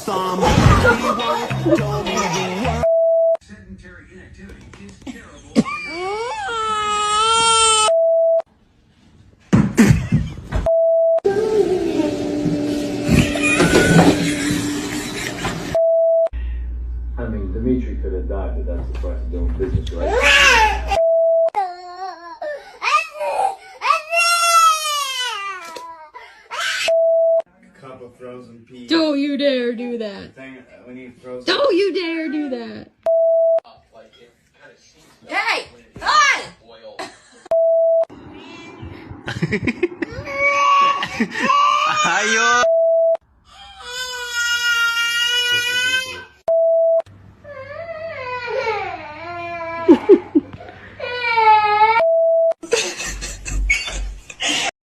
Sedentary inactivity is terrible. I mean, Dimitri could have died, but that's the price of doing business, right? Cup of frozen peas. Don't you dare do that. We need frozen. Don't you dare do that. Hey! Hi! Ayo.